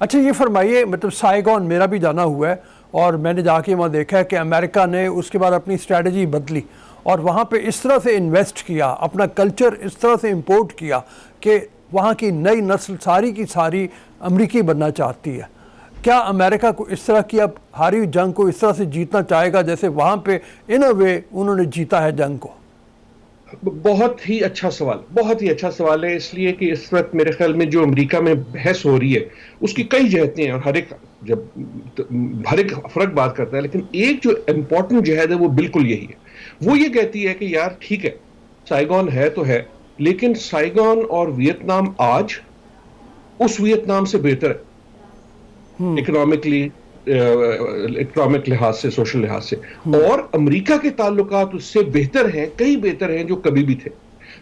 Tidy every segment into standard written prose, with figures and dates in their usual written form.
اچھا یہ فرمائیے، مطلب سائیگون میرا بھی جانا ہوا ہے اور میں نے جا کے وہاں دیکھا ہے کہ امریکہ نے اس کے بعد اپنی اسٹریٹجی بدلی اور وہاں پہ اس طرح سے انویسٹ کیا، اپنا کلچر اس طرح سے امپورٹ کیا کہ وہاں کی نئی نسل ساری کی ساری امریکی بننا چاہتی ہے. کیا امریکہ کو اس طرح کی اب ہاری جنگ کو اس طرح سے جیتنا چاہے گا جیسے وہاں پہ ان اے وے انہوں نے جیتا ہے جنگ کو؟ بہت ہی اچھا سوال، بہت ہی اچھا سوال ہے، اس لیے کہ اس وقت میرے خیال میں جو امریکہ میں بحث ہو رہی ہے اس کی کئی جہتیں ہیں، اور ہر ایک فرق بات کرتا ہے، لیکن ایک جو امپورٹنٹ جہد ہے وہ بالکل یہی ہے. وہ یہ کہتی ہے کہ یار ٹھیک ہے، سائیگون ہے تو ہے، لیکن سائیگون اور ویتنام آج اس ویتنام سے بہتر ہے اکنامکلی، اکنامک لحاظ سے، سوشل لحاظ سے، اور امریکہ کے تعلقات اس سے بہتر ہیں، کئی بہتر ہیں جو کبھی بھی تھے.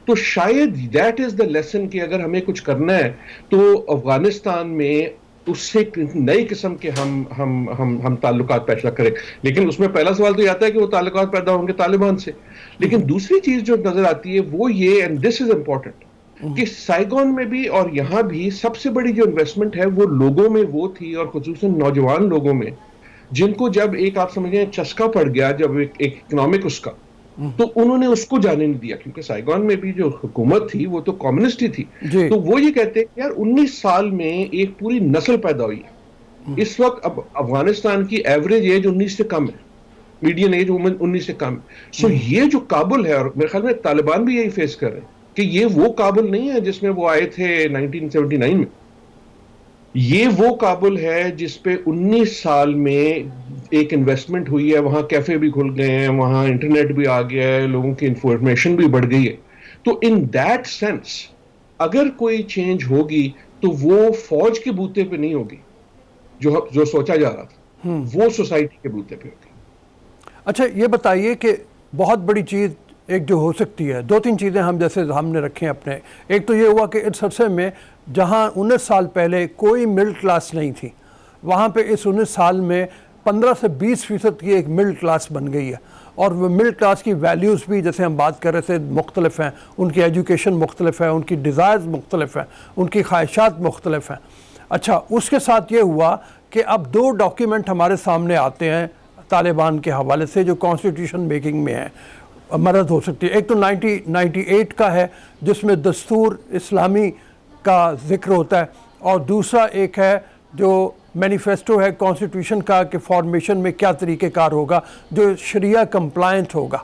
تو شاید دیٹ از دا لیسن کہ اگر ہمیں کچھ کرنا ہے تو افغانستان میں اس سے نئی قسم کے ہم تعلقات پیدا کریں. لیکن اس میں پہلا سوال تو یہ آتا ہے کہ وہ تعلقات پیدا ہوں گے طالبان سے. لیکن دوسری چیز جو نظر آتی ہے وہ یہ، اینڈ دس از امپورٹنٹ، کہ سائیگون میں بھی اور یہاں بھی سب سے بڑی جو انویسٹمنٹ ہے وہ لوگوں میں وہ تھی، اور خصوصاً نوجوان لوگوں میں، جن کو جب ایک آپ سمجھیں چسکا پڑ گیا جب ایک اکنامک اس کا، تو انہوں نے اس کو جانے نہیں دیا. کیونکہ سائیگون میں بھی جو حکومت تھی وہ تو کمیونسٹ ہی تھی. تو وہ یہ کہتے ہیں کہ یار 19 سال میں ایک پوری نسل پیدا ہوئی ہے. اس وقت اب افغانستان کی ایوریج ایج 19 سے کم ہے، میڈین ایج 19 سے کم ہے. سو یہ جو کابل ہے، اور میرے خیال میں طالبان بھی یہی فیس کر رہے ہیں کہ یہ وہ کابل نہیں ہے جس میں وہ آئے تھے 1979 میں. یہ وہ کابل ہے جس پہ 19 سال میں ایک انویسٹمنٹ ہوئی ہے، وہاں کیفے بھی کھل گئے ہیں، وہاں انٹرنیٹ بھی آ گیا ہے، لوگوں کی انفارمیشن بھی بڑھ گئی ہے. تو ان دیٹ سینس اگر کوئی چینج ہوگی تو وہ فوج کے بوتے پہ نہیں ہوگی جو سوچا جا رہا تھا، وہ سوسائٹی کے بوتے پہ ہوگی. اچھا یہ بتائیے کہ بہت بڑی چیز ایک جو ہو سکتی ہے، دو تین چیزیں ہم جیسے ہم نے رکھیں اپنے. ایک تو یہ ہوا کہ اس عرصے میں جہاں 19 سال پہلے کوئی مڈل کلاس نہیں تھی، وہاں پہ اس 19 سال میں 15 سے 20% کی ایک مڈل کلاس بن گئی ہے. اور وہ مڈل کلاس کی ویلیوز بھی جیسے ہم بات کر رہے تھے مختلف ہیں، ان کی ایجوکیشن مختلف ہے، ان کی ڈیزائرز مختلف ہیں، ان کی خواہشات مختلف ہیں. اچھا اس کے ساتھ یہ ہوا کہ اب 2 ڈاکیومنٹ ہمارے سامنے آتے ہیں طالبان کے حوالے سے جو کانسٹیٹیوشن میکنگ میں ہیں، مدد ہو سکتی ہے. ایک تو 1998 کا ہے جس میں دستور اسلامی کا ذکر ہوتا ہے، اور دوسرا ایک ہے جو مینیفیسٹو ہے کانسٹیٹیوشن کا کہ فارمیشن میں کیا طریقہ کار ہوگا جو شریعہ کمپلائنٹ ہوگا.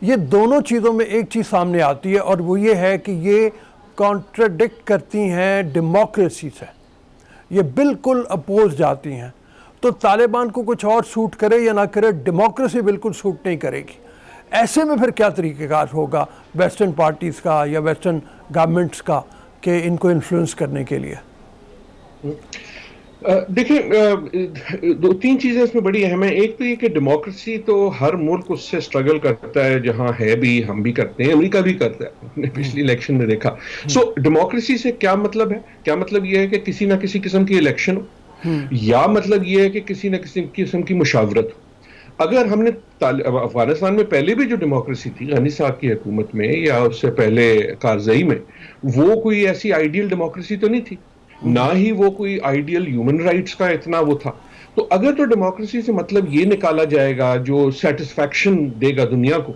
یہ دونوں چیزوں میں ایک چیز سامنے آتی ہے اور وہ یہ ہے کہ یہ کانٹراڈکٹ کرتی ہیں ڈیموکریسی سے، یہ بالکل اپوز جاتی ہیں. تو طالبان کو کچھ اور سوٹ کرے یا نہ کرے، ڈیموکریسی بالکل سوٹ نہیں کرے گی. ایسے میں پھر کیا طریقہ کار ہوگا ویسٹرن پارٹیز کا یا ویسٹرن گورنمنٹس کا کہ ان کو انفلوئنس کرنے کے لیے؟ دیکھیں 2-3 چیزیں اس میں بڑی اہم ہیں. ایک تو یہ کہ ڈیموکریسی تو ہر ملک اس سے سٹرگل کرتا ہے، جہاں ہے بھی ہم بھی کرتے ہیں، امریکہ بھی کرتا ہے، ہم نے پچھلی الیکشن میں دیکھا. سو ڈیموکریسی سے کیا مطلب ہے؟ کیا مطلب یہ ہے کہ کسی نہ کسی قسم کی الیکشن ہو، یا مطلب یہ ہے کہ کسی نہ کسی قسم کی مشاورت ہو. اگر ہم نے افغانستان میں پہلے بھی جو ڈیموکریسی تھی غنی صاحب کی حکومت میں یا اس سے پہلے کارزئی میں، وہ کوئی ایسی آئیڈیل ڈیموکریسی تو نہیں تھی، نہ ہی وہ کوئی آئیڈیل ہیومن رائٹس کا اتنا وہ تھا. تو اگر تو ڈیموکریسی سے مطلب یہ نکالا جائے گا جو سیٹسفیکشن دے گا دنیا کو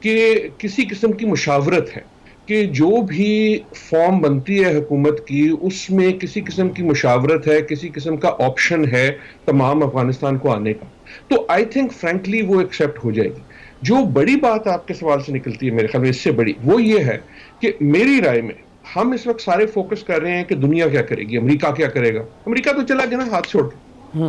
کہ کسی قسم کی مشاورت ہے، کہ جو بھی فارم بنتی ہے حکومت کی اس میں کسی قسم کی مشاورت ہے، کسی قسم کا آپشن ہے تمام افغانستان کو آنے کا، تو آئی تھنک فرینکلی وہ ایکسیپٹ ہو جائے گی. جو بڑی بات آپ کے سوال سے نکلتی ہے میرے خیال میں اس سے بڑی وہ یہ ہے کہ میری رائے میں ہم اس وقت سارے فوکس کر رہے ہیں کہ دنیا کیا کرے گی، امریکہ کیا کرے گا. امریکہ تو چلا گیا نا ہاتھ چھوڑ کے.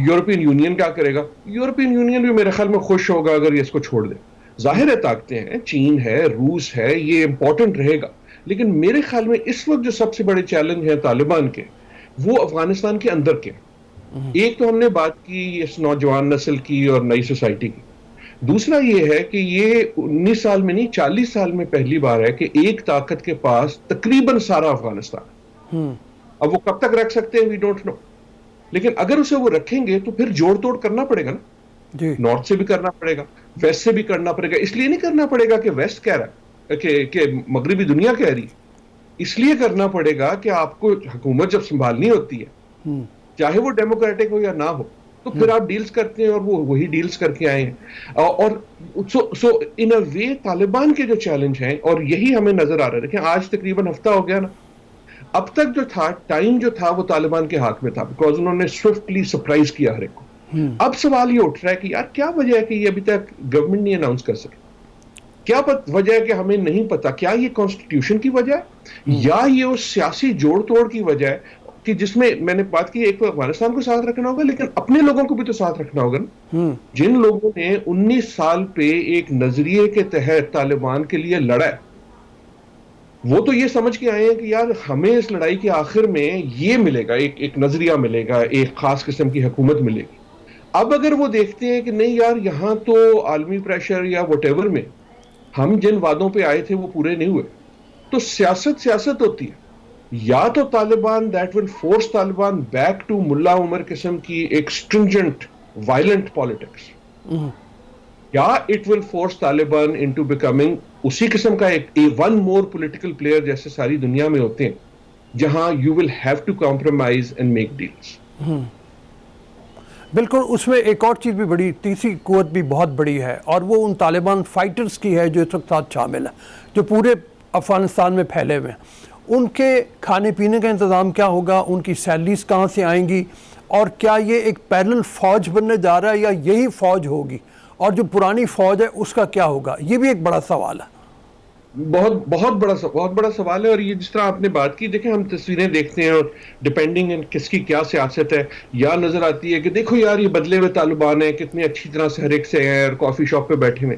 یورپین یونین کیا کرے گا؟ یورپین یونین بھی میرے خیال میں خوش ہوگا اگر یہ اس کو چھوڑ دے. ظاہر ہے طاقتیں ہیں، چین ہے، روس ہے، یہ امپورٹنٹ رہے گا. لیکن میرے خیال میں اس وقت جو سب سے بڑے چیلنج ہیں طالبان کے، وہ افغانستان کے اندر کے. ایک تو ہم نے بات کی اس نوجوان نسل کی اور نئی سوسائٹی کی. دوسرا یہ ہے کہ یہ 19 سال میں نہیں 40 سال میں پہلی بار ہے کہ ایک طاقت کے پاس تقریباً سارا افغانستان. اب وہ کب تک رکھ سکتے ہیں وی ڈونٹ نو، لیکن اگر اسے وہ رکھیں گے تو پھر جوڑ توڑ کرنا پڑے گا نا. نارتھ سے بھی کرنا پڑے گا، ویسٹ سے بھی کرنا پڑے گا. اس لیے نہیں کرنا پڑے گا کہ ویسٹ کہہ رہا ہے کہ مغربی دنیا کہہ رہی ہے، اس لیے کرنا پڑے گا کہ آپ کو حکومت جب سنبھالنی ہوتی ہے چاہے وہ ڈیموکریٹک ہو یا نہ ہو, تو پھر آپ ڈیلز کرتے ہیں, اور وہ وہی ڈیلز کر کے آئے ہیں. اور سو ان اے وے طالبان کے جو چیلنج ہیں, اور یہی ہمیں نظر آ رہا ہے, دیکھیں آج تقریباً ہفتہ ہو گیا نا, اب تک جو تھا ٹائم جو تھا وہ طالبان کے ہاتھ میں تھا, بیکاز انہوں نے سوئفٹلی سرپرائز کیا ہر ایک کو. اب سوال یہ اٹھ رہا ہے کہ یار کیا وجہ ہے کہ یہ ابھی تک گورنمنٹ نہیں اناؤنس کر سکے, کیا وجہ ہے کہ ہمیں نہیں پتا, کیا یہ کانسٹیٹیوشن کی وجہ ہے یا یہ اس سیاسی جوڑ توڑ کی وجہ ہے, کہ جس میں میں نے بات کی ایک تو افغانستان کو ساتھ رکھنا ہوگا, لیکن اپنے لوگوں کو بھی تو ساتھ رکھنا ہوگا نا, جن لوگوں نے 19 سال پہ ایک نظریے کے تحت طالبان کے لیے لڑا ہے, وہ تو یہ سمجھ کے آئے ہیں کہ یار ہمیں اس لڑائی کے آخر میں یہ ملے گا, ایک نظریہ ملے گا, ایک خاص قسم کی حکومت ملے گی. اب اگر وہ دیکھتے ہیں کہ نہیں یار یہاں تو عالمی پریشر یا وٹ ایور میں ہم جن وعدوں پہ آئے تھے وہ پورے نہیں ہوئے, تو سیاست ہوتی ہے. یا تو Taliban that will force Taliban back to Mullah Omar قسم کی ایک اسٹرنجنٹ وائلنٹ پالیٹکس, یا it will force Taliban into becoming اسی قسم کا ایک ون مور پولیٹیکل پلیئر جیسے ساری دنیا میں ہوتے ہیں, جہاں you will have to compromise and make deals. بالکل. اس میں ایک اور چیز بھی بڑی, تیسری قوت بھی بہت بڑی ہے, اور وہ ان طالبان فائٹرز کی ہے جو اس وقت ساتھ شامل ہیں, جو پورے افغانستان میں پھیلے ہوئے ہیں. ان کے کھانے پینے کا انتظام کیا ہوگا, ان کی سیلریز کہاں سے آئیں گی, اور کیا یہ ایک پیرل فوج بننے جا رہا ہے یا یہی فوج ہوگی, اور جو پرانی فوج ہے اس کا کیا ہوگا, یہ بھی ایک بڑا سوال ہے. بہت بڑا سوال ہے. اور یہ جس طرح آپ نے بات کی, دیکھیں ہم تصویریں دیکھتے ہیں اور ڈپینڈنگ کس کی کیا سیاست ہے, یا نظر آتی ہے کہ دیکھو یار یہ بدلے ہوئے طالبان ہیں, کتنے اچھی طرح سے ہر ایک سے ہیں اور کافی شاپ پہ بیٹھے ہوئے,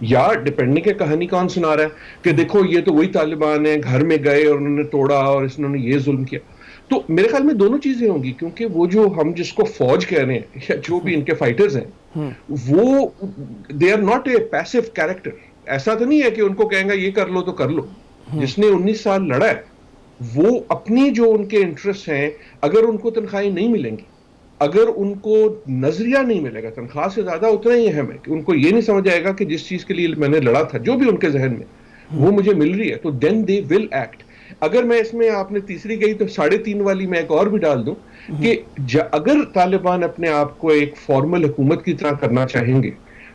یا ڈپینڈنگ ہے کہانی کون سنا رہا ہے کہ دیکھو یہ تو وہی طالبان ہیں, گھر میں گئے اور انہوں نے توڑا اور انہوں نے یہ ظلم کیا. تو میرے خیال میں دونوں چیزیں ہوں گی, کیونکہ وہ جو ہم جس کو فوج کہہ رہے ہیں یا جو بھی ان کے فائٹرز ہیں, وہ they are not a passive character. ایسا تو نہیں ہے کہ ان کو کہیں گا یہ کر لو تو کر لو. جس نے 19 سال لڑا ہے وہ اپنی جو ان کے انٹرسٹ ہیں, اگر ان کو تنخواہیں نہیں ملیں گی, اگر ان کو نظریہ نہیں ملے گا, تنخواہ سے زیادہ اتنا ہی اہم ہے کہ ان کو یہ نہیں سمجھ آئے گا کہ جس چیز کے لیے میں نے لڑا تھا, جو بھی ان کے ذہن میں وہ مجھے مل رہی ہے, تو دین دے ول ایکٹ. اگر میں اس میں, آپ نے تیسری گئی تو 3.5 والی میں ایک اور بھی ڈال دوں کہ اگر طالبان اپنے آپ کو ایک فارمل حکومت کی طرح کرنا چاہیں گے,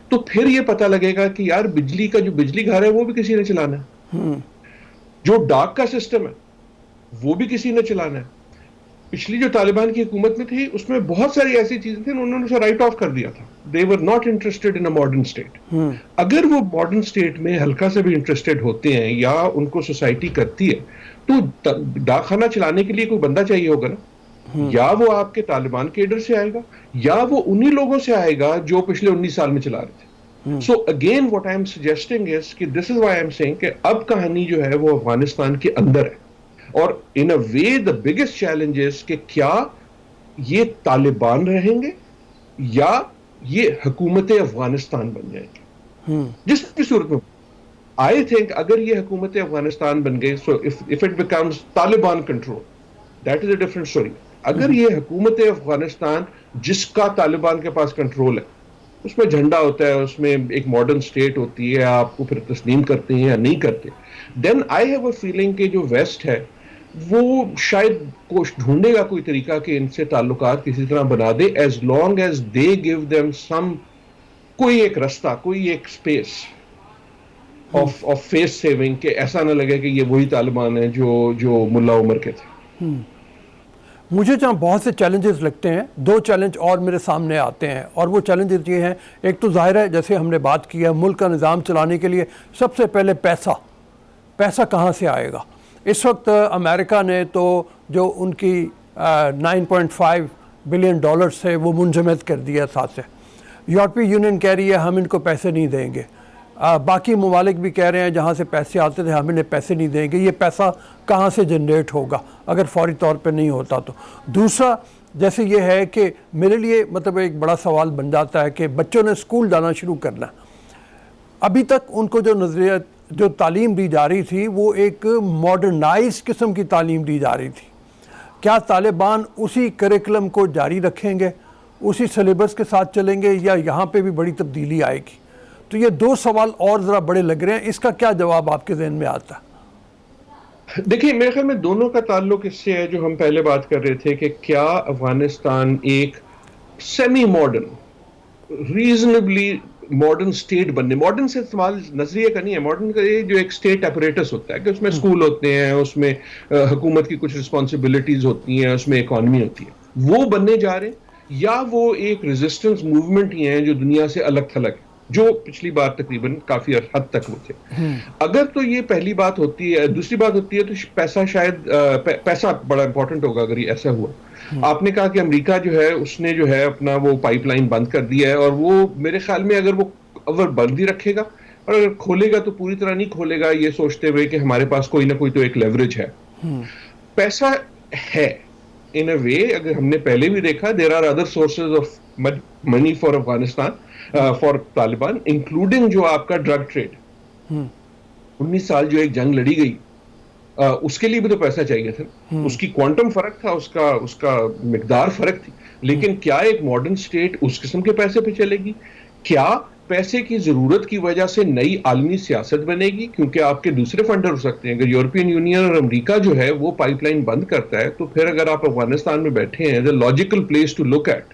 تو پھر یہ پتہ لگے گا کہ یار بجلی کا جو بجلی گھر ہے وہ بھی کسی نے چلانا ہے, جو ڈاک کا سسٹم ہے وہ بھی کسی نے چلانا ہے. پچھلی جو طالبان کی حکومت میں تھی اس میں بہت ساری ایسی چیزیں تھیں انہوں نے اسے رائٹ آف کر دیا تھا. They were not interested in a modern state. اگر وہ ماڈرن اسٹیٹ میں ہلکا سے بھی انٹرسٹڈ ہوتے ہیں یا ان کو سوسائٹی کرتی ہے, تو ڈاک خانہ چلانے کے لیے کوئی بندہ چاہیے ہوگا نا, یا وہ آپ کے طالبان کے ایڈر سے آئے گا, یا وہ انہی لوگوں سے آئے گا جو پچھلے 19 سال میں چلا رہے تھے. So again what I'm suggesting is کہ this is why I'm saying کہ اب کہانی جو ہے وہ افغانستان کے اندر ہے, اور in a way the biggest challenge is کہ کیا یہ طالبان رہیں گے یا یہ حکومت افغانستان بن جائیں گے. جس کی صورت میں I think اگر یہ حکومت افغانستان بن گئی, so if it becomes Taliban control, that is a different story. اگر یہ حکومت افغانستان جس کا طالبان کے پاس کنٹرول ہے, اس میں جھنڈا ہوتا ہے, اس میں ایک ماڈرن سٹیٹ ہوتی ہے, آپ کو پھر تسلیم کرتے ہیں یا نہیں کرتے, دین آئی ہیو اے فیلنگ کہ جو ویسٹ ہے وہ شاید ڈھونڈے گا کوئی طریقہ کہ ان سے تعلقات کسی طرح بنا دے, as long as they give them some, کوئی ایک رستہ, کوئی ایک اسپیس آف فیس سیونگ, کہ ایسا نہ لگے کہ یہ وہی طالبان ہیں جو ملا عمر کے تھے. مجھے جہاں بہت سے چیلنجز لگتے ہیں, 2 چیلنج اور میرے سامنے آتے ہیں, اور وہ چیلنجز یہ ہیں, ایک تو ظاہر ہے جیسے ہم نے بات کی ہے, ملک کا نظام چلانے کے لیے سب سے پہلے پیسہ کہاں سے آئے گا. اس وقت امریکہ نے تو جو ان کی $9.5 بلین سے وہ منجمد کر دیا ساتھ سے. یورپی یونین کہہ رہی ہے ہم ان کو پیسے نہیں دیں گے, باقی ممالک بھی کہہ رہے ہیں جہاں سے پیسے آتے تھے ہم انہیں پیسے نہیں دیں گے. یہ پیسہ کہاں سے جنریٹ ہوگا اگر فوری طور پہ نہیں ہوتا تو. دوسرا جیسے یہ ہے کہ میرے لیے مطلب ایک بڑا سوال بن جاتا ہے کہ بچوں نے اسکول جانا شروع کرنا, ابھی تک ان کو جو تعلیم دی جا رہی تھی وہ ایک ماڈرنائز قسم کی تعلیم دی جا رہی تھی. کیا طالبان اسی کریکلم کو جاری رکھیں گے, اسی سلیبس کے ساتھ چلیں گے, یا یہاں پہ بھی بڑی تبدیلی آئے گی؟ تو یہ 2 سوال اور ذرا بڑے لگ رہے ہیں, اس کا کیا جواب آپ کے ذہن میں آتا ہے؟ دیکھیے میرے خیال میں دونوں کا تعلق اس سے ہے جو ہم پہلے بات کر رہے تھے کہ کیا افغانستان ایک semi modern reasonably modern state بننے، ماڈرن سے استعمال نظریے کا نہیں ہے، ماڈرن کا یہ جو ایک اسٹیٹ اپریٹس ہوتا ہے کہ اس میں اسکول ہوتے ہیں، اس میں حکومت کی کچھ رسپانسبلٹیز ہوتی ہیں، اس میں اکانومی ہوتی ہے، وہ بننے جا رہے ہیں، یا وہ ایک ریزسٹنس موومنٹ ہی ہیں جو دنیا سے الگ تھلگ ہے، جو پچھلی بار تقریباً کافی حد تک وہ تھے۔ اگر تو یہ پہلی بات ہوتی ہے، دوسری بات ہوتی ہے تو پیسہ شاید پیسہ بڑا امپورٹنٹ ہوگا اگر یہ ایسا ہوا۔ آپ نے کہا کہ امریکہ جو ہے اس نے جو ہے اپنا وہ پائپ لائن بند کر دیا ہے، اور وہ میرے خیال میں اگر وہ اگر بند ہی رکھے گا اور اگر کھولے گا تو پوری طرح نہیں کھولے گا یہ سوچتے ہوئے کہ ہمارے پاس کوئی نہ کوئی تو ایک لیوریج ہے، پیسہ ہے ان اے وے۔ اگر ہم نے پہلے بھی دیکھا there are other sources of money for Afghanistan for Taliban, including جو آپ کا ڈرگ ٹریڈ۔ 19 سال جو ایک جنگ لڑی گئی اس کے لیے بھی تو پیسہ چاہیے تھا، اس کی کوانٹم فرق تھا، اس کا مقدار فرق تھی، لیکن کیا ایک ماڈرن اسٹیٹ اس قسم کے پیسے پہ چلے گی؟ کیا پیسے کی ضرورت کی وجہ سے نئی عالمی سیاست بنے گی؟ کیونکہ آپ کے دوسرے فنڈر ہو سکتے ہیں، اگر یورپین یونین اور امریکہ جو ہے وہ پائپ لائن بند کرتا ہے تو پھر اگر آپ افغانستان میں بیٹھے ہیں، the logical place to look at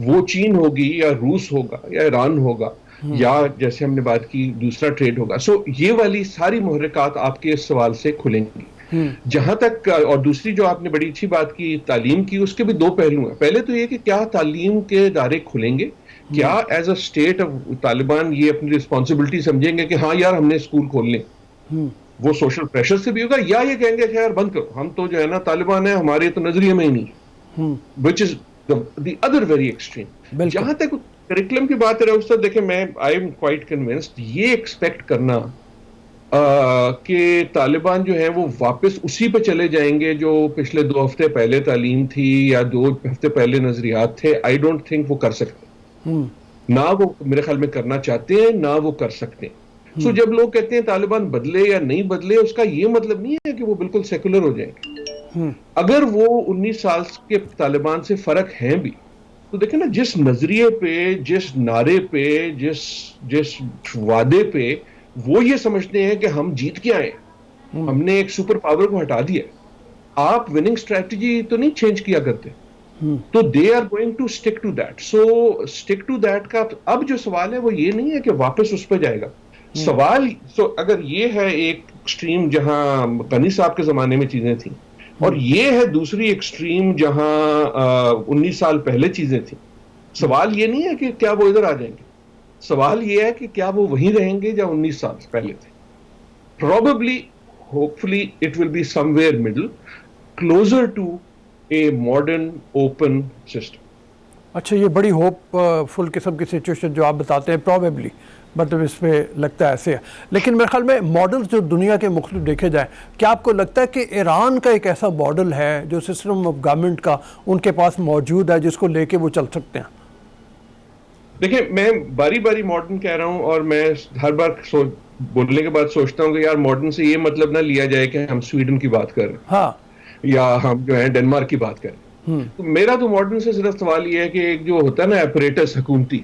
وہ چین ہوگی یا روس ہوگا یا ایران ہوگا یا جیسے ہم نے بات کی دوسرا ٹریڈ ہوگا۔ سو یہ والی ساری محرکات آپ کے اس سوال سے کھلیں گی۔ جہاں تک اور دوسری جو آپ نے بڑی اچھی بات کی تعلیم کی، اس کے بھی دو پہلو ہیں۔ پہلے تو یہ کہ کیا تعلیم کے ادارے کھلیں گے؟ کیا ایز اے اسٹیٹ طالبان یہ اپنی رسپانسبلٹی سمجھیں گے کہ ہاں یار ہم نے اسکول کھولنے، وہ سوشل پریشر سے بھی ہوگا، یا یہ کہیں گے کہ یار بند کرو، ہم تو جو ہے نا طالبان ہیں، ہمارے تو نظریے میں ہی نہیں، which is the other very extreme۔ جہاں تک کریکلم کی بات ہے استاد، دیکھیں میں آئی ایم کوائٹ کنونسڈ یہ ایکسپیکٹ کرنا کہ طالبان جو ہیں وہ واپس اسی پہ چلے جائیں گے جو پچھلے 2 ہفتے پہلے تعلیم تھی یا 2 ہفتے پہلے نظریات تھے، آئی ڈونٹ تھنک وہ کر سکتے، نہ وہ میرے خیال میں کرنا چاہتے ہیں، نہ وہ کر سکتے ہیں۔ سو جب لوگ کہتے ہیں طالبان بدلے یا نہیں بدلے، اس کا یہ مطلب نہیں ہے کہ وہ بالکل سیکولر ہو جائیں گے۔ اگر وہ 19 سال کے طالبان سے فرق ہیں بھی تو دیکھیں نا، جس نظریے پہ، جس نعرے پہ، جس وعدے پہ وہ یہ سمجھتے ہیں کہ ہم جیت کے آئے، ہم نے ایک سپر پاور کو ہٹا دیا، آپ وننگ اسٹریٹجی تو نہیں چینج کیا کرتے، تو they are going to stick to that. So stick to that کا اب جو سوال ہے وہ یہ نہیں ہے کہ واپس اس پہ جائے گا سوال۔ اگر یہ ہے ایک ایکسٹریم جہاں غنی صاحب کے زمانے میں چیزیں تھیں، اور یہ ہے دوسری ایکسٹریم جہاں 19 سال پہلے چیزیں تھیں، سوال یہ نہیں ہے کہ کیا وہ ادھر آ جائیں گے، سوال یہ ہے کہ کیا وہ وہیں رہیں گے جہاں 19 سال پہلے تھے۔ Probably, hopefully, it will be somewhere middle, closer to a modern, open system. اچھا، یہ بڑی ہوپ فل قسم کی سچویشن جو آپ بتاتے ہیں، پروبیبلی مطلب اس پہ لگتا ہے ایسے ہے، لیکن میرے خیال میں ماڈلز جو دنیا کے مختلف دیکھے جائیں، کیا آپ کو لگتا ہے کہ ایران کا ایک ایسا ماڈل ہے جو سسٹم آف گورنمنٹ کا ان کے پاس موجود ہے جس کو لے کے وہ چل سکتے ہیں؟ دیکھیں میں باری باری ماڈرن کہہ رہا ہوں، اور میں ہر بار بولنے کے بعد سوچتا ہوں کہ یار ماڈرن سے یہ مطلب نہ لیا جائے کہ ہم سویڈن کی بات کر رہے ہیں، ہاں، یا ہم جو ہے ڈنمارک کی بات کریں۔ تو میرا تو ماڈرن سے صرف سوال یہ ہے کہ ایک جو ہوتا ہے نا ایپریٹس حکومتی،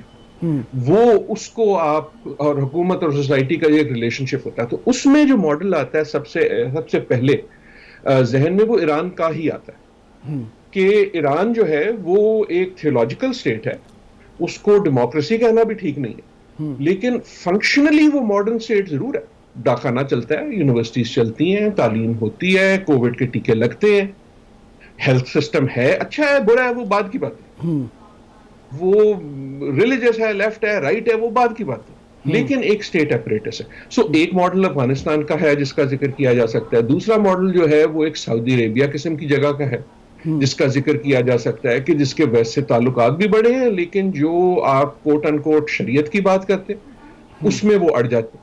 وہ اس کو آپ اور حکومت اور سوسائٹی کا ایک ریلیشن شپ ہوتا ہے، تو اس میں جو ماڈل آتا ہے سب سے پہلے ذہن میں وہ ایران کا ہی آتا ہے، کہ ایران جو ہے وہ ایک تھیولوجیکل اسٹیٹ ہے، اس کو ڈیموکریسی کہنا بھی ٹھیک نہیں ہے، لیکن فنکشنلی وہ ماڈرن اسٹیٹ ضرور ہے۔ ڈاکخانہ چلتا ہے، یونیورسٹیز چلتی ہیں، تعلیم ہوتی ہے، کووڈ کے ٹیکے لگتے ہیں، ہیلتھ سسٹم ہے، اچھا ہے برا ہے وہ بعد کی بات ہے، وہ ریلیجس ہے، لیفٹ ہے، رائٹ ہے، وہ بعد کی بات ہے، لیکن ایک اسٹیٹ اپریٹس ہے۔ سو ایک ماڈل افغانستان کا ہے جس کا ذکر کیا جا سکتا ہے، دوسرا ماڈل جو ہے وہ ایک سعودی عربیہ قسم کی جگہ کا ہے جس کا ذکر کیا جا سکتا ہے، کہ جس کے ویسے تعلقات بھی بڑے ہیں، لیکن جو آپ کوٹ ان کوٹ شریعت کی بات کرتے اس میں وہ اڑ جاتے ہیں۔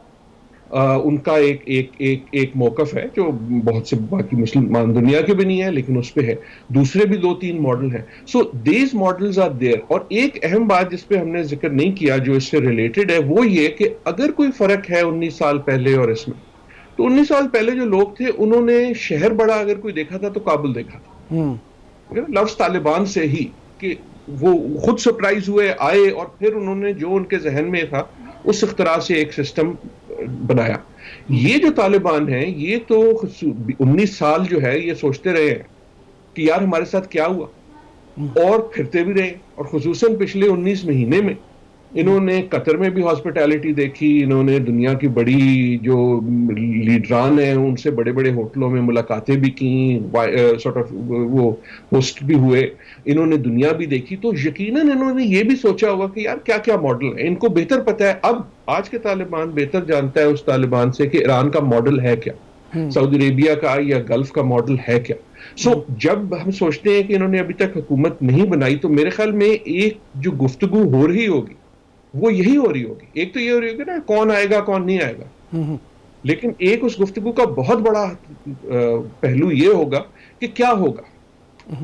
ان کا ایک موقف ہے جو بہت سے باقی مسلمان دنیا کے بھی نہیں ہے، لیکن اس پہ ہے۔ دوسرے بھی 2-3 ماڈل ہیں۔ So these models are there. اور ایک اہم بات جس پہ ہم نے ذکر نہیں کیا جو اس سے ریلیٹڈ ہے، وہ یہ کہ اگر کوئی فرق ہے 19 سال پہلے اور اس میں، تو 19 سال پہلے جو لوگ تھے انہوں نے شہر بڑا اگر کوئی دیکھا تھا تو کابل دیکھا تھا، لفظ طالبان سے ہی، کہ وہ خود سرپرائز ہوئے آئے اور پھر انہوں نے جو ان کے ذہن میں تھا اس اختراع سے ایک سسٹم بنایا۔ یہ جو طالبان ہیں یہ تو 19 سال جو ہے یہ سوچتے رہے ہیں کہ یار ہمارے ساتھ کیا ہوا، اور پھرتے بھی رہے، اور خصوصاً پچھلے 19 مہینے میں انہوں نے قطر میں بھی ہاسپٹیلٹی دیکھی، انہوں نے دنیا کی بڑی جو لیڈران ہیں ان سے بڑے بڑے ہوٹلوں میں ملاقاتیں بھی کیں، وہ ہوسٹ بھی ہوئے، انہوں نے دنیا بھی دیکھی، تو یقیناً انہوں نے یہ بھی سوچا ہوگا کہ یار کیا کیا ماڈل ہے، ان کو بہتر پتہ ہے، اب آج کے طالبان بہتر جانتا ہے اس طالبان سے کہ ایران کا ماڈل ہے کیا، سعودی عربیہ کا یا گلف کا ماڈل ہے کیا۔ جب ہم سوچتے ہیں کہ انہوں نے ابھی تک حکومت نہیں بنائی، تو میرے خیال میں ایک جو گفتگو ہو رہی ہوگی وہ یہی ہو رہی ہوگی، ایک تو یہ ہو رہی ہوگی نا کون آئے گا کون نہیں آئے گا، لیکن ایک اس گفتگو کا بہت بڑا پہلو یہ ہوگا کہ کیا ہوگا،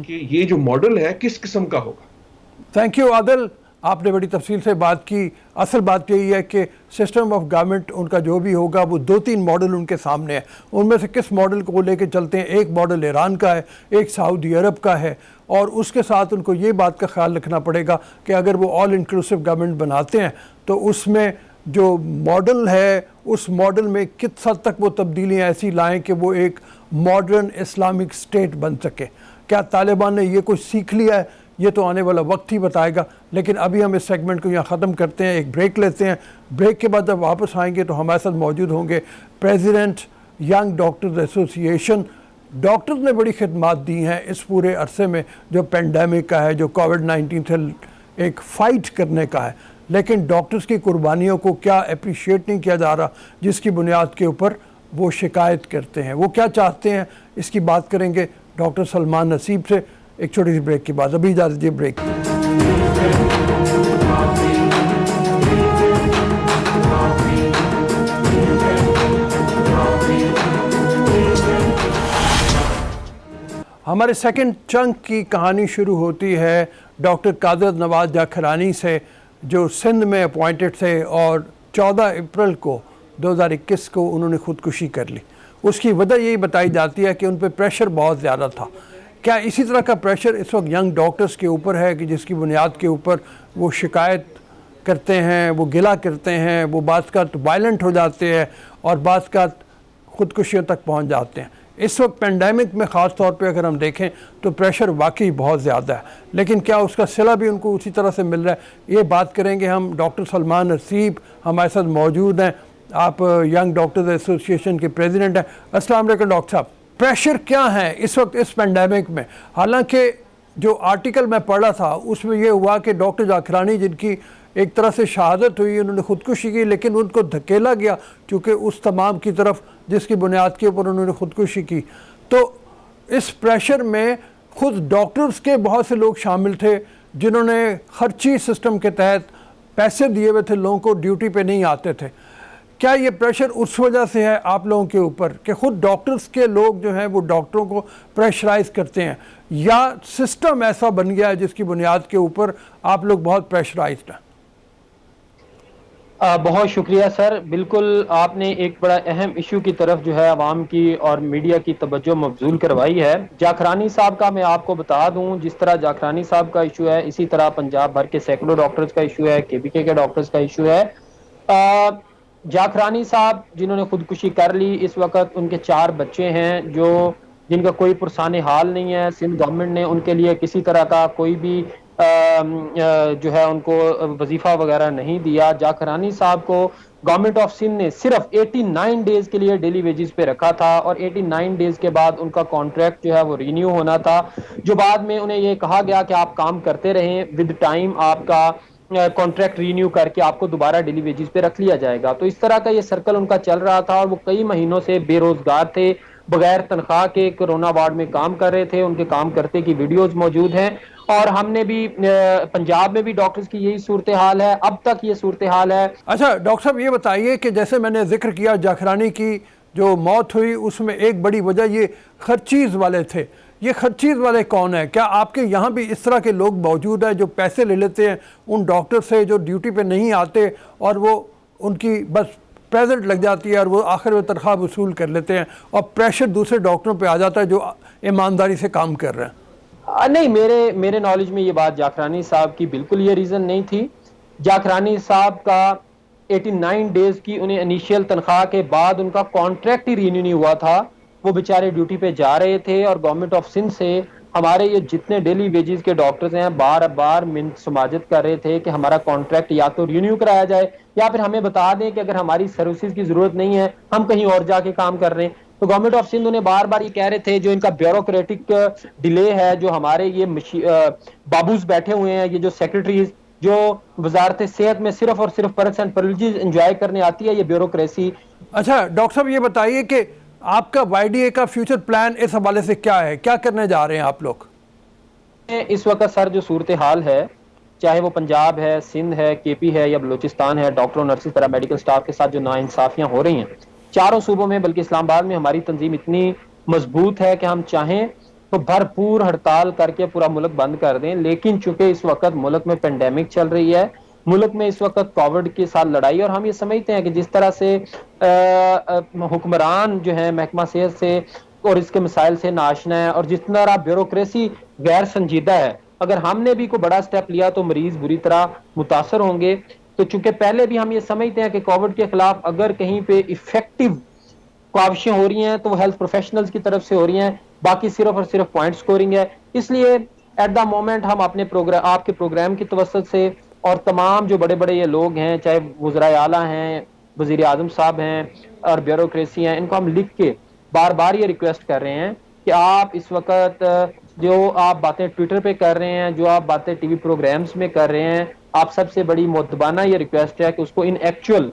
کہ یہ جو ماڈل ہے کس قسم کا ہوگا۔ تھینک یو عادل، آپ نے بڑی تفصیل سے بات کی۔ اصل بات یہی ہے کہ سسٹم آف گورنمنٹ ان کا جو بھی ہوگا وہ 2-3 ماڈل ان کے سامنے ہیں، ان میں سے کس ماڈل کو وہ لے کے چلتے ہیں۔ ایک ماڈل ایران کا ہے، ایک سعودی عرب کا ہے، اور اس کے ساتھ ان کو یہ بات کا خیال رکھنا پڑے گا کہ اگر وہ آل انکلوسیو گورنمنٹ بناتے ہیں تو اس میں جو ماڈل ہے اس ماڈل میں کس حد تک وہ تبدیلیاں ایسی لائیں کہ وہ ایک ماڈرن اسلامک اسٹیٹ بن سکے۔ کیا طالبان نے یہ کچھ سیکھ لیا ہے؟ یہ تو آنے والا وقت ہی بتائے گا، لیکن ابھی ہم اس سیگمنٹ کو یہاں ختم کرتے ہیں، ایک بریک لیتے ہیں۔ بریک کے بعد جب واپس آئیں گے تو ہمارے ساتھ موجود ہوں گے پریزیڈنٹ ینگ ڈاکٹرز ایسوسی ایشن۔ ڈاکٹرز نے بڑی خدمات دی ہیں اس پورے عرصے میں جو پینڈیمک کا ہے، جو کووڈ-19 سے ایک فائٹ کرنے کا ہے، لیکن ڈاکٹرز کی قربانیوں کو کیا اپریشیٹ نہیں کیا جا رہا، جس کی بنیاد کے اوپر وہ شکایت کرتے ہیں۔ وہ کیا چاہتے ہیں، اس کی بات کریں گے ڈاکٹر سلمان نصیب سے ایک چھوٹی سی بریک کے بعد۔ ابھی اجازت دیجیے بریک۔ ہمارے سیکنڈ چنک کی کہانی شروع ہوتی ہے ڈاکٹر قادر نواز جاکھرانی سے، جو سندھ میں اپوائنٹڈ تھے اور 14 اپریل کو 2021 کو انہوں نے خودکشی کر لی۔ اس کی وجہ یہی بتائی جاتی ہے کہ ان پہ پریشر بہت زیادہ تھا۔ کیا اسی طرح کا پریشر اس وقت ینگ ڈاکٹرز کے اوپر ہے کہ جس کی بنیاد کے اوپر وہ شکایت کرتے ہیں، وہ گلہ کرتے ہیں، وہ بعض اوقات وائلنٹ ہو جاتے ہیں اور بعض اوقات خودکشیوں تک پہنچ جاتے ہیں؟ اس وقت پینڈیمک میں خاص طور پہ اگر ہم دیکھیں تو پریشر واقعی بہت زیادہ ہے، لیکن کیا اس کا صلہ بھی ان کو اسی طرح سے مل رہا ہے؟ یہ بات کریں گے ہم۔ ڈاکٹر سلمان نصیب ہمارے ساتھ موجود ہیں، آپ ینگ ڈاکٹرز ایسوسی ایشن کے پریزیڈنٹ ہیں۔ السلام علیکم ڈاکٹر صاحب، پریشر کیا ہے اس وقت اس پینڈیمک میں؟ حالانکہ جو آرٹیکل میں پڑھا تھا اس میں یہ ہوا کہ ڈاکٹر جاکھرانی جن کی ایک طرح سے شہادت ہوئی، انہوں نے خودکشی کی، لیکن ان کو دھکیلا گیا چونکہ اس تمام کی طرف جس کی بنیاد کے اوپر انہوں نے خودکشی کی۔ تو اس پریشر میں خود ڈاکٹرز کے بہت سے لوگ شامل تھے جنہوں نے خرچی سسٹم کے تحت پیسے دیے ہوئے تھے لوگوں کو، ڈیوٹی پہ نہیں آتے تھے۔ کیا یہ پریشر اس وجہ سے ہے آپ لوگوں کے اوپر کہ خود ڈاکٹرز کے لوگ جو ہیں وہ ڈاکٹروں کو پریشرائز کرتے ہیں، یا سسٹم ایسا بن گیا ہے جس کی بنیاد کے اوپر آپ لوگ بہت پریشرائزڈ ہیں؟ بہت شکریہ سر، بالکل آپ نے ایک بڑا اہم ایشو کی طرف جو ہے عوام کی اور میڈیا کی توجہ مبذول کروائی ہے۔ جاکھرانی صاحب کا میں آپ کو بتا دوں، جس طرح جاکھرانی صاحب کا ایشو ہے اسی طرح پنجاب بھر کے سینکڑوں ڈاکٹرز کا ایشو ہے، کے بی کے ڈاکٹرز کا ایشو ہے۔ جاکھرانی صاحب جنہوں نے خودکشی کر لی، اس وقت ان کے 4 بچے ہیں جن کا کوئی پرسان حال نہیں ہے۔ سندھ گورنمنٹ نے ان کے لیے کسی طرح کا کوئی بھی جو ہے ان کو وظیفہ وغیرہ نہیں دیا۔ جاکھرانی صاحب کو گورنمنٹ آف سندھ نے صرف 89 ڈیز کے لیے ڈیلی ویجز پہ رکھا تھا، اور 89 ڈیز کے بعد ان کا کانٹریکٹ جو ہے وہ رینیو ہونا تھا، جو بعد میں انہیں یہ کہا گیا کہ آپ کام کرتے رہیں، ود ٹائم آپ کا کانٹریکٹ رینیو کر کے آپ کو دوبارہ ڈیلی ویجز پہ رکھ لیا جائے گا۔ تو اس طرح کا یہ سرکل ان کا چل رہا تھا، اور وہ کئی مہینوں سے بے روزگار تھے، بغیر تنخواہ کے کورونا وارڈ میں کام کر رہے تھے۔ ان کے کام کرتے کی ویڈیوز موجود ہیں، اور ہم نے بھی پنجاب میں بھی ڈاکٹرز کی یہی صورتحال ہے، اب تک یہ صورتحال ہے۔ اچھا ڈاکٹر صاحب یہ بتائیے کہ جیسے میں نے ذکر کیا جاکھرانی کی جو موت ہوئی اس میں ایک بڑی وجہ یہ خرچیز والے تھے۔ یہ خرچیز والے کون ہیں؟ کیا آپ کے یہاں بھی اس طرح کے لوگ موجود ہیں جو پیسے لے لیتے ہیں ان ڈاکٹر سے جو ڈیوٹی پہ نہیں آتے، اور وہ ان کی بس پریزنٹ لگ جاتی ہے اور وہ آخر میں تنخواہ وصول کر لیتے ہیں، اور پریشر دوسرے ڈاکٹروں پہ آ جاتا ہے جو ایمانداری سے کام کر رہے ہیں؟ نہیں، میرے نالج میں یہ بات جاکھرانی صاحب کی بالکل یہ ریزن نہیں تھی۔ جاکھرانی صاحب کا 89 ڈیز کی انہیں انیشیل تنخواہ کے بعد ان کا کانٹریکٹ ہی رینیو نہیں ہوا تھا، وہ بیچارے ڈیوٹی پہ جا رہے تھے، اور گورنمنٹ آف سندھ سے ہمارے یہ جتنے ڈیلی ویجز کے ڈاکٹرز ہیں بار بار منت سماجت کر رہے تھے کہ ہمارا کانٹریکٹ یا تو رینیو کرایا جائے یا پھر ہمیں بتا دیں کہ اگر ہماری سروسز کی ضرورت نہیں ہے ہم کہیں اور جا کے کام کر رہے ہیں. تو گورنمنٹ آف سندھ انہیں بار بار یہ کہہ رہے تھے، جو ان کا بیوروکریٹک ڈیلے ہے، جو ہمارے یہ بابوز بیٹھے ہوئے ہیں، یہ جو سیکرٹریز جو وزارت صحت میں صرف اور صرف پرکس اینڈ پریویلیجز انجوائے کرنے آتی ہے، یہ بیوروکریسی. اچھا ڈاکٹر صاحب یہ بتائیے کہ آپ کا وائی ڈی اے کا فیوچر پلان اس حوالے سے کیا ہے، کیا کرنے جا رہے ہیں آپ لوگ؟ اس وقت سر جو صورتحال ہے، چاہے وہ پنجاب ہے، سندھ ہے، کے پی ہے یا بلوچستان ہے، ڈاکٹروں نرسز پیرامیڈیکل سٹاف کے ساتھ جو ناانصافیاں ہو رہی ہیں چاروں صوبوں میں، بلکہ اسلام آباد میں ہماری تنظیم اتنی مضبوط ہے کہ ہم چاہیں تو بھرپور ہڑتال کر کے پورا ملک بند کر دیں، لیکن چونکہ اس وقت ملک میں پینڈیمک چل رہی ہے، ملک میں اس وقت کووڈ کے ساتھ لڑائی، اور ہم یہ سمجھتے ہیں کہ جس طرح سے حکمران جو ہیں محکمہ صحت سے اور اس کے مسائل سے ناشنا ہے، اور جس طرح بیوروکریسی غیر سنجیدہ ہے، اگر ہم نے بھی کوئی بڑا سٹیپ لیا تو مریض بری طرح متاثر ہوں گے. تو چونکہ پہلے بھی ہم یہ سمجھتے ہیں کہ کووڈ کے خلاف اگر کہیں پہ ایفیکٹو کاوشیں ہو رہی ہیں تو وہ ہیلتھ پروفیشنلز کی طرف سے ہو رہی ہیں، باقی صرف اور صرف پوائنٹ سکورنگ ہے. اس لیے ایٹ دا مومنٹ ہم اپنے پروگرام، آپ کے پروگرام کی توسط سے، اور تمام جو بڑے بڑے یہ لوگ ہیں، چاہے وزراء اعلیٰ ہیں، وزیر اعظم صاحب ہیں اور بیوروکریسی ہیں، ان کو ہم لکھ کے بار بار یہ ریکویسٹ کر رہے ہیں کہ آپ اس وقت جو آپ باتیں ٹویٹر پہ کر رہے ہیں، جو آپ باتیں ٹی وی پروگرامز میں کر رہے ہیں، آپ سب سے بڑی مؤدبانہ یہ ریکویسٹ ہے کہ اس کو in actual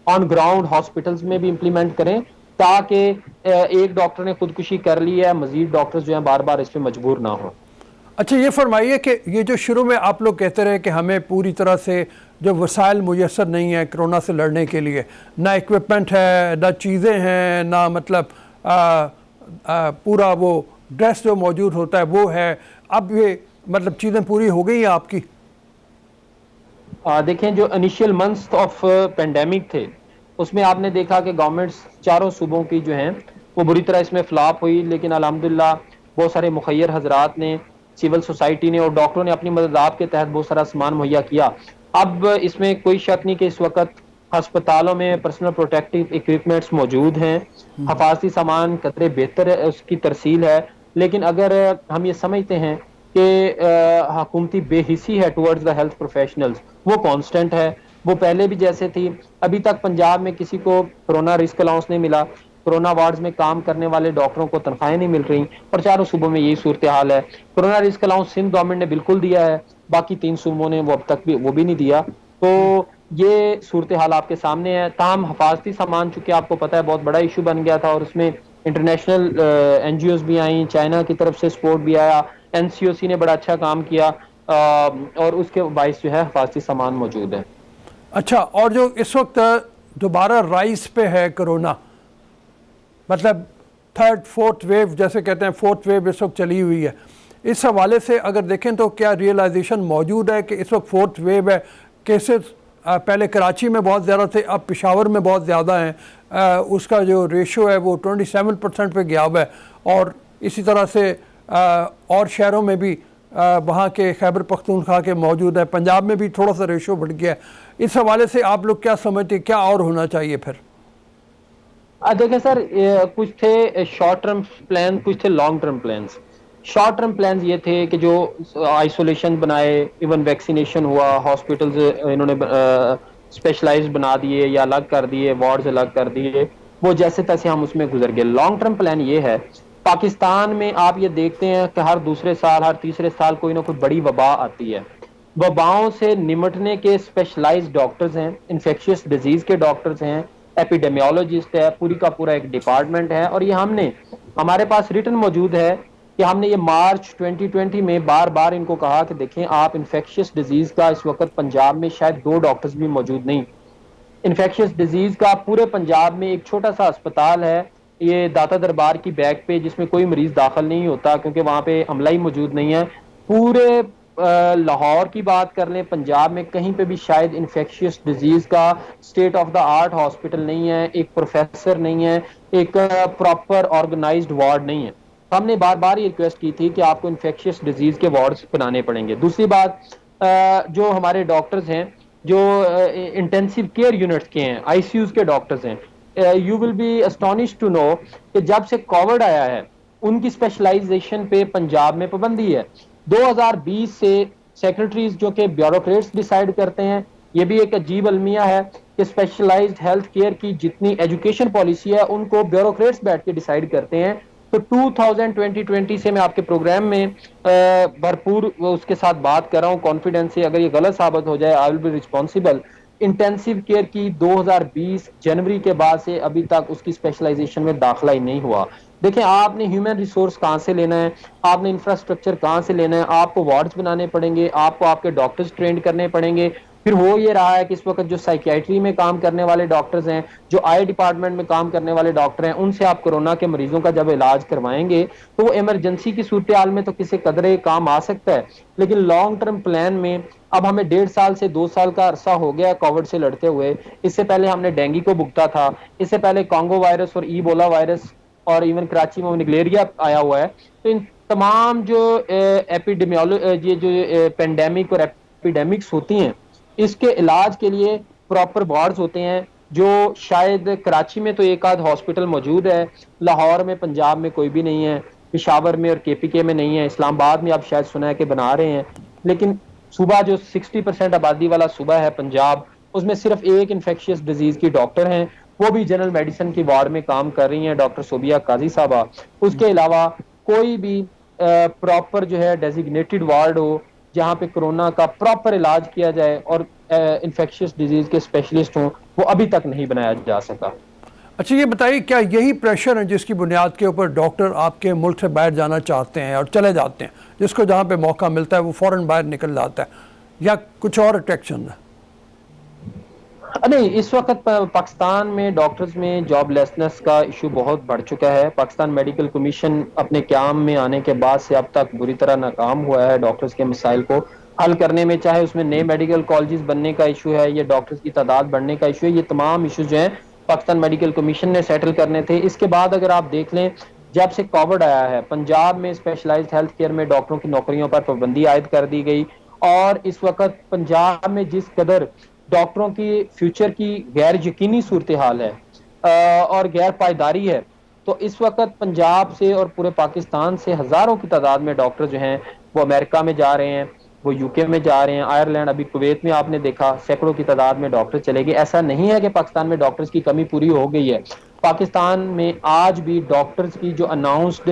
on ground hospitals میں بھی امپلیمنٹ کریں، تاکہ ایک ڈاکٹر نے خودکشی کر لی ہے، مزید ڈاکٹرز جو ہیں بار بار اس پہ مجبور نہ ہوں. اچھا یہ فرمائیے کہ یہ جو شروع میں آپ لوگ کہتے رہے کہ ہمیں پوری طرح سے جو وسائل میسر نہیں ہیں کرونا سے لڑنے کے لیے، نہ ایکوپمنٹ ہے، نہ چیزیں ہیں، نہ مطلب پورا وہ ڈریس جو موجود ہوتا ہے وہ ہے، اب یہ مطلب چیزیں پوری ہو گئی ہیں آپ کی؟ دیکھیں جو انیشیل منتھس آف پینڈیمک تھے اس میں آپ نے دیکھا کہ گورنمنٹس چاروں صوبوں کی جو ہیں وہ بری طرح اس میں فلاپ ہوئی، لیکن الحمدللہ بہت سارے مخیر حضرات نے، سول سوسائٹی نے اور ڈاکٹروں نے اپنی مدد کے تحت بہت سارا سامان مہیا کیا. اب اس میں کوئی شک نہیں کہ اس وقت ہسپتالوں میں پرسنل پروٹیکٹیو اکوپمنٹس موجود ہیں، حفاظتی سامان قدرے بہتر ہے، اس کی ترسیل ہے، لیکن اگر ہم یہ سمجھتے ہیں کہ حکومتی بے حسی ہے ٹورڈز دا ہیلتھ پروفیشنلز، وہ کانسٹنٹ ہے، وہ پہلے بھی جیسے تھی. ابھی تک پنجاب میں کسی کو کرونا رسک الاؤنس نہیں ملا، کرونا وارڈز میں کام کرنے والے ڈاکٹروں کو تنخواہیں نہیں مل رہی، اور چاروں صوبوں میں یہی صورتحال ہے. Corona risk allowance Sindh government نے بالکل دیا ہے، باقی 3 صوبوں نے وہ اب تک بھی وہ بھی نہیں دیا. تو یہ صورتحال آپ کے سامنے ہے. تاہم حفاظتی سامان چونکہ آپ کو پتہ ہے بہت بڑا ایشو بن گیا تھا، اور اس میں انٹرنیشنل این جی اوز بھی آئیں، چائنا کی طرف سے سپورٹ بھی آیا، این سی او سی نے بڑا اچھا کام کیا، اور اس کے باعث جو ہے حفاظتی سامان موجود ہے. اچھا، اور جو اس وقت دوبارہ رائز پہ ہے کرونا، مطلب تھرڈ فورتھ ویو جیسے کہتے ہیں، فورتھ ویو اس وقت چلی ہوئی ہے، اس حوالے سے اگر دیکھیں تو کیا ریئلائزیشن موجود ہے کہ اس وقت فورتھ ویو ہے؟ کیسز پہلے کراچی میں بہت زیادہ تھے، اب پشاور میں بہت زیادہ ہیں، اس کا جو ریشو ہے وہ 27% پہ گیا ہوا ہے، اور اسی طرح سے اور شہروں میں بھی وہاں کے خیبر پختونخوا کے موجود ہے، پنجاب میں بھی تھوڑا سا ریشو بڑھ گیا ہے. اس حوالے سے آپ لوگ کیا سمجھتے ہیں، کیا اور ہونا چاہیے پھر؟ دیکھیں سر، کچھ تھے شارٹ ٹرم پلان، کچھ تھے long term plans. Short term plans یہ تھے کہ جو آئسولیشن بنائے، ایون ویکسینیشن ہوا، ہاسپٹلز انہوں نے اسپیشلائز بنا دیے یا الگ کر دیے، وارڈز الگ کر دیے، وہ جیسے تیسے ہم اس میں گزر گئے. لانگ ٹرم پلان یہ ہے، پاکستان میں آپ یہ دیکھتے ہیں کہ ہر دوسرے سال، ہر تیسرے سال کوئی نہ کوئی بڑی وبا آتی ہے. وباؤں سے نمٹنے کے اسپیشلائزڈ ڈاکٹرز ہیں، انفیکشس ڈیزیز کے ڈاکٹرز ہیں، ایپیڈیمیولوجسٹ ہے، پوری کا پورا ایک ڈپارٹمنٹ ہے. اور یہ ہمارے پاس ریٹن موجود ہے کہ ہم نے یہ مارچ 2020 میں بار بار ان کو کہا کہ دیکھیں آپ انفیکشس ڈیزیز کا اس وقت پنجاب میں شاید 2 ڈاکٹرز بھی موجود نہیں. انفیکشس ڈیزیز کا پورے پنجاب میں ایک چھوٹا سا اسپتال ہے، یہ داتا دربار کی بیک پہ، جس میں کوئی مریض داخل نہیں ہوتا کیونکہ وہاں پہ عملہ ہی موجود نہیں ہے. پورے لاہور کی بات کر لیں، پنجاب میں کہیں پہ بھی شاید انفیکشس ڈیزیز کا state of the art hospital نہیں ہے، ایک پروفیسر نہیں ہے، ایک پراپر آرگنائزڈ وارڈ نہیں ہے. ہم نے بار بار یہ ریکویسٹ کی تھی کہ آپ کو انفیکشس ڈیزیز کے وارڈز بنانے پڑیں گے. دوسری بات، جو ہمارے ڈاکٹرز ہیں جو انٹینسیو کیئر یونٹس کے ہیں, آئی سی یوز کے ڈاکٹرز ہیں, you will be astonish to know کہ جب سے کووڈ آیا ہے ان کی اسپیشلائزیشن پہ پنجاب میں پابندی ہے. 2020 سے سیکرٹریز جو کہ بیوروکریٹس ڈیسائیڈ کرتے ہیں, یہ بھی ایک عجیب المیہ ہے کہ اسپیشلائزڈ ہیلتھ کیئر کی جتنی ایجوکیشن پالیسی ہے ان کو بیوروکریٹس بیٹھ کے ڈیسائیڈ کرتے ہیں. تو 2020 سے میں آپ کے پروگرام میں بھرپور اس کے ساتھ بات کر رہا ہوں کانفیڈنس سے, اگر یہ غلط ثابت ہو جائے آئی ول بی رسپانسبل. انٹینسیو کیئر کی 2020 جنوری کے بعد سے ابھی تک اس کی اسپیشلائزیشن میں داخلہ ہی نہیں ہوا. دیکھیں آپ نے ہیومن ریسورس کہاں سے لینا ہے, آپ نے انفراسٹرکچر کہاں سے لینا ہے, آپ کو وارڈز بنانے پڑیں گے, آپ کو آپ کے ڈاکٹرز ٹرینڈ کرنے پڑیں گے. پھر ہو یہ رہا ہے کہ اس وقت جو سائیکیٹری میں کام کرنے والے ڈاکٹرز ہیں, جو آئی ڈپارٹمنٹ میں کام کرنے والے ڈاکٹر ہیں, ان سے آپ کورونا کے مریضوں کا جب علاج کروائیں گے تو وہ ایمرجنسی کی صورتحال میں تو کسی قدرے کام آ سکتا ہے, لیکن لانگ ٹرم پلان میں اب ہمیں 1.5 سال سے 2 سال کا عرصہ ہو گیا کووڈ سے لڑتے ہوئے. اس سے پہلے ہم نے ڈینگی کو بھگتا تھا, اس سے پہلے کانگو وائرس اور ایبولا وائرس, اور ایون کراچی میں نگلیریا آیا ہوا ہے. تو ان تمام جو ایپیڈیمیولوجی جو پینڈیمک اور ایپیڈیمکس ہوتی ہیں اس کے علاج کے لیے پراپر وارڈز ہوتے ہیں, جو شاید کراچی میں تو ایک آدھ ہاسپٹل موجود ہے, لاہور میں پنجاب میں کوئی بھی نہیں ہے, پشاور میں اور کے پی کے میں نہیں ہے, اسلام آباد میں آپ شاید سنا ہے کہ بنا رہے ہیں. لیکن صوبہ جو 60% آبادی والا صوبہ ہے پنجاب, اس میں صرف ایک انفیکشیس ڈیزیز کی ڈاکٹر ہیں, وہ بھی جنرل میڈیسن کی وارڈ میں کام کر رہی ہیں, ڈاکٹر صوبیہ قاضی صاحبہ. اس کے علاوہ کوئی بھی پراپر جو ہے ڈیزیگنیٹڈ وارڈ ہو جہاں پہ کورونا کا پراپر علاج کیا جائے اور انفیکشیس ڈیزیز کے اسپیشلسٹ ہوں, وہ ابھی تک نہیں بنایا جا سکا. اچھا یہ بتائیے, کیا یہی پریشر ہے جس کی بنیاد کے اوپر ڈاکٹر آپ کے ملک سے باہر جانا چاہتے ہیں اور چلے جاتے ہیں, جس کو جہاں پہ موقع ملتا ہے وہ فوراً باہر نکل جاتا ہے, یا کچھ اور اٹریکشن ہے؟ نہیں, اس وقت پاکستان میں ڈاکٹرز میں جاب لیسنس کا ایشو بہت بڑھ چکا ہے. پاکستان میڈیکل کمیشن اپنے قیام میں آنے کے بعد سے اب تک بری طرح ناکام ہوا ہے ڈاکٹرز کے مسائل کو حل کرنے میں, چاہے اس میں نئے میڈیکل کالجز بننے کا ایشو ہے یا ڈاکٹرز کی تعداد بڑھنے کا ایشو ہے. یہ تمام ایشوز جو ہیں پاکستان میڈیکل کمیشن نے سیٹل کرنے تھے. اس کے بعد اگر آپ دیکھ لیں, جب سے کووڈ آیا ہے پنجاب میں اسپیشلائزڈ ہیلتھ کیئر میں ڈاکٹروں کی نوکریوں پر پابندی عائد کر دی گئی, اور اس وقت پنجاب میں جس قدر ڈاکٹروں کی فیوچر کی غیر یقینی صورتحال ہے اور غیر پائیداری ہے, تو اس وقت پنجاب سے اور پورے پاکستان سے ہزاروں کی تعداد میں ڈاکٹر جو ہیں وہ امریکہ میں جا رہے ہیں, وہ یو کے میں جا رہے ہیں, آئرلینڈ, ابھی کویت میں آپ نے دیکھا سینکڑوں کی تعداد میں ڈاکٹر چلے گئے. ایسا نہیں ہے کہ پاکستان میں ڈاکٹرز کی کمی پوری ہو گئی ہے. پاکستان میں آج بھی ڈاکٹرز کی جو announced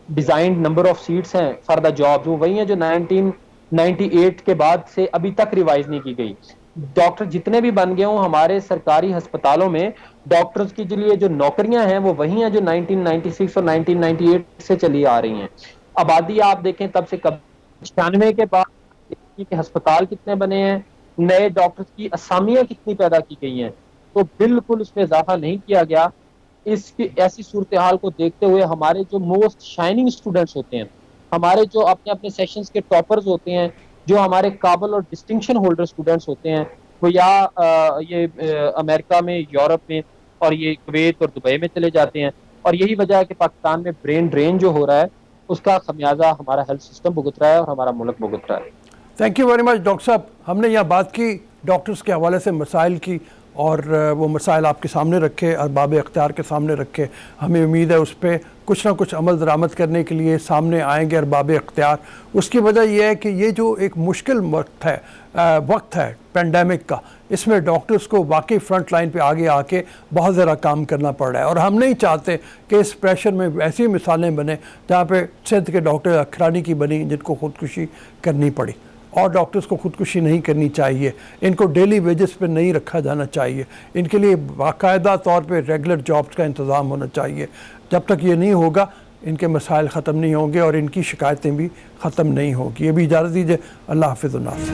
designed number of seats ہیں فار دا جاب, وہ وہی ہیں جو 1998 کے بعد سے ابھی تک ریوائز نہیں کی گئی. ڈاکٹر جتنے بھی بن گئے ہوں ہمارے سرکاری ہسپتالوں میں ڈاکٹرز کے لیے جو نوکریاں ہیں وہ وہی ہیں جو 1996 اور 1998 سے چلی آ رہی ہیں. آبادی آپ دیکھیں تب سے 96 کے بعد کہ ہسپتال کتنے بنے ہیں, نئے ڈاکٹرز کی اسامیاں کتنی پیدا کی گئی ہیں, تو بالکل اس میں اضافہ نہیں کیا گیا. اس کی ایسی صورتحال کو دیکھتے ہوئے ہمارے جو موسٹ شائننگ اسٹوڈنٹس ہوتے ہیں, ہمارے جو اپنے اپنے سیشنز کے ٹاپرز ہوتے ہیں, جو ہمارے قابل اور ڈسٹنکشن ہولڈر اسٹوڈنٹس ہوتے ہیں, وہ یا یہ امریکہ میں, یورپ میں اور یہ کویت اور دبئی میں چلے جاتے ہیں. اور یہی وجہ ہے کہ پاکستان میں برین ڈرین جو ہو رہا ہے اس کا خمیازہ ہمارا ہیلتھ سسٹم بھگت رہا ہے اور ہمارا ملک بھگت رہا ہے. Thank you very much doctor صاحب. ہم نے یہاں بات کی ڈاکٹرز کے حوالے سے مسائل کی, اور وہ مسائل آپ کے سامنے رکھے, ارباب اختیار کے سامنے رکھے. ہمیں امید ہے اس پہ کچھ نہ کچھ عمل درآمد کرنے کے لیے سامنے آئیں گے ارباب اختیار. اس کی وجہ یہ ہے کہ یہ جو ایک مشکل وقت ہے پینڈیمک کا, اس میں ڈاکٹرز کو واقعی فرنٹ لائن پہ آگے آ کے بہت زیادہ کام کرنا پڑ رہا ہے, اور ہم نہیں چاہتے کہ اس پریشر میں ایسی مثالیں بنیں جہاں پہ سندھ کے ڈاکٹر اکھرانی کی بنی جن کو خودکشی کرنی پڑی. اور ڈاکٹرز کو خودکشی نہیں کرنی چاہیے, ان کو ڈیلی ویجز پہ نہیں رکھا جانا چاہیے, ان کے لیے باقاعدہ طور پہ ریگولر جابز کا انتظام ہونا چاہیے. جب تک یہ نہیں ہوگا ان کے مسائل ختم نہیں ہوں گے اور ان کی شکایتیں بھی ختم نہیں ہوگی. یہ بھی اجازت دیجیے. اللہ حافظ الناس.